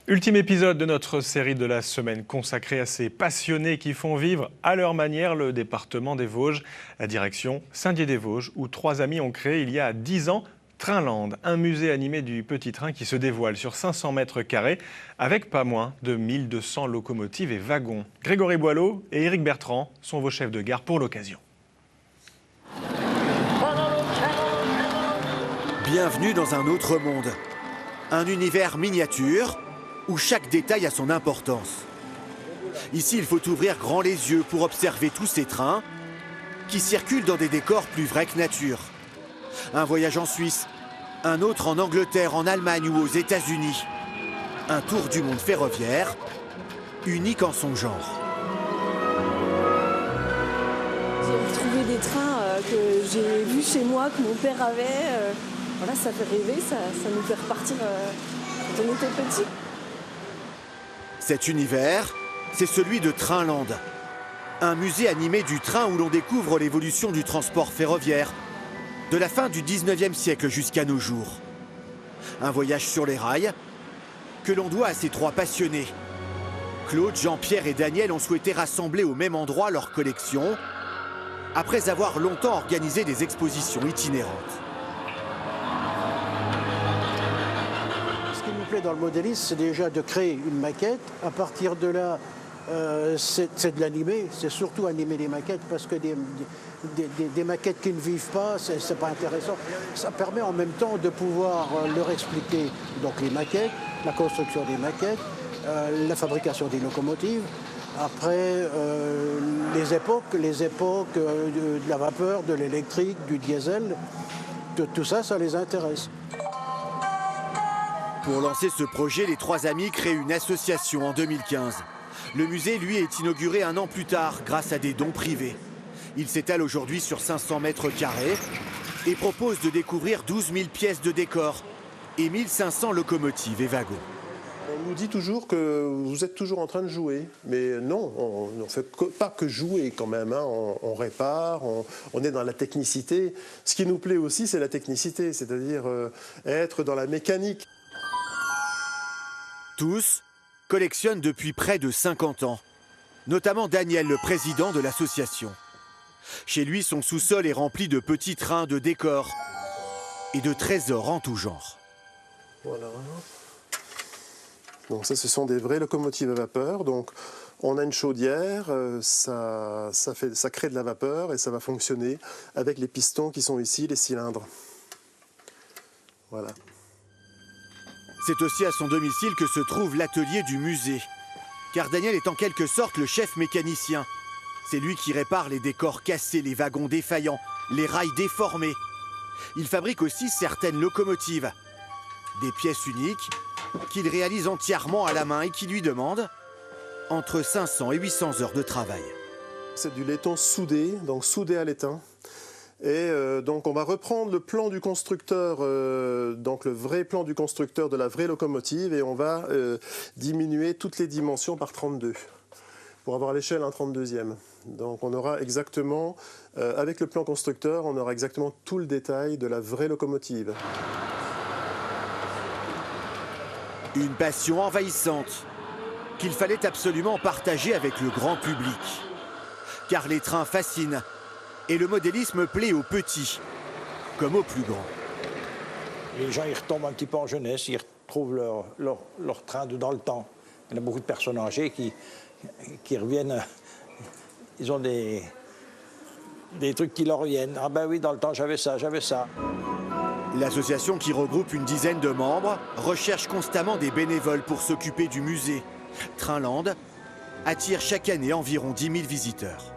Ultime épisode de notre série de la semaine consacrée à ces passionnés qui font vivre à leur manière le département des Vosges. La direction Saint-Dié-des-Vosges, où trois amis ont créé il y a 10 ans Trainland, un musée animé du petit train qui se dévoile sur 500 mètres carrés avec pas moins de 1200 locomotives et wagons. Grégory Boileau et Éric Bertrand sont vos chefs de gare pour l'occasion. Bienvenue dans un autre monde, un univers miniature où chaque détail a son importance. Ici, il faut ouvrir grand les yeux pour observer tous ces trains qui circulent dans des décors plus vrais que nature. Un voyage en Suisse, un autre en Angleterre, en Allemagne ou aux États-Unis. Un tour du monde ferroviaire, unique en son genre. J'ai retrouvé des trains que j'ai vus chez moi, que mon père avait. Voilà, ça fait rêver, ça nous fait repartir quand on était petit. Cet univers, c'est celui de Trainland. Un musée animé du train où l'on découvre l'évolution du transport ferroviaire, de la fin du 19e siècle jusqu'à nos jours. Un voyage sur les rails que l'on doit à ces trois passionnés. Claude, Jean-Pierre et Daniel ont souhaité rassembler au même endroit leurs collections après avoir longtemps organisé des expositions itinérantes. Ce qui nous plaît dans le modélisme, c'est déjà de créer une maquette. À partir de là, c'est de l'animer. C'est surtout animer les maquettes parce que des maquettes qui ne vivent pas, c'est pas intéressant. Ça permet en même temps de pouvoir leur expliquer donc les maquettes, la construction des maquettes, la fabrication des locomotives. Après, les époques de la vapeur, de l'électrique, du diesel, tout ça, ça les intéresse. Pour lancer ce projet, les trois amis créent une association en 2015. Le musée, lui, est inauguré un an plus tard grâce à des dons privés. Il s'étale aujourd'hui sur 500 mètres carrés et propose de découvrir 12 000 pièces de décor et 1500 locomotives et wagons. On nous dit toujours que vous êtes toujours en train de jouer, mais non, on ne fait pas que jouer quand même, hein. On répare, on est dans la technicité. Ce qui nous plaît aussi, c'est la technicité, c'est-à-dire être dans la mécanique. Tous collectionnent depuis près de 50 ans, notamment Daniel, le président de l'association. Chez lui, son sous-sol est rempli de petits trains, de décors et de trésors en tout genre. Voilà. Donc ça, ce sont des vraies locomotives à vapeur. Donc on a une chaudière, ça crée de la vapeur et ça va fonctionner avec les pistons qui sont ici, les cylindres. Voilà. C'est aussi à son domicile que se trouve l'atelier du musée. Car Daniel est en quelque sorte le chef mécanicien. C'est lui qui répare les décors cassés, les wagons défaillants, les rails déformés. Il fabrique aussi certaines locomotives. Des pièces uniques qu'il réalise entièrement à la main et qui lui demandent entre 500 et 800 heures de travail. C'est du laiton soudé, donc soudé à l'étain. Et donc on va reprendre le plan du constructeur, donc le vrai plan du constructeur de la vraie locomotive, et on va diminuer toutes les dimensions par 32 pour avoir l'échelle 1/32e. Donc on aura exactement, avec le plan constructeur, on aura exactement tout le détail de la vraie locomotive. Une passion envahissante qu'il fallait absolument partager avec le grand public. Car les trains fascinent et le modélisme plaît aux petits comme aux plus grands. Les gens, ils retombent un petit peu en jeunesse, ils retrouvent leur train dans le temps. Il y a beaucoup de personnes âgées qui reviennent, ils ont des trucs qui leur reviennent. Ah ben oui, dans le temps, j'avais ça, j'avais ça. L'association, qui regroupe une dizaine de membres, recherche constamment des bénévoles pour s'occuper du musée. Trainland attire chaque année environ 10 000 visiteurs.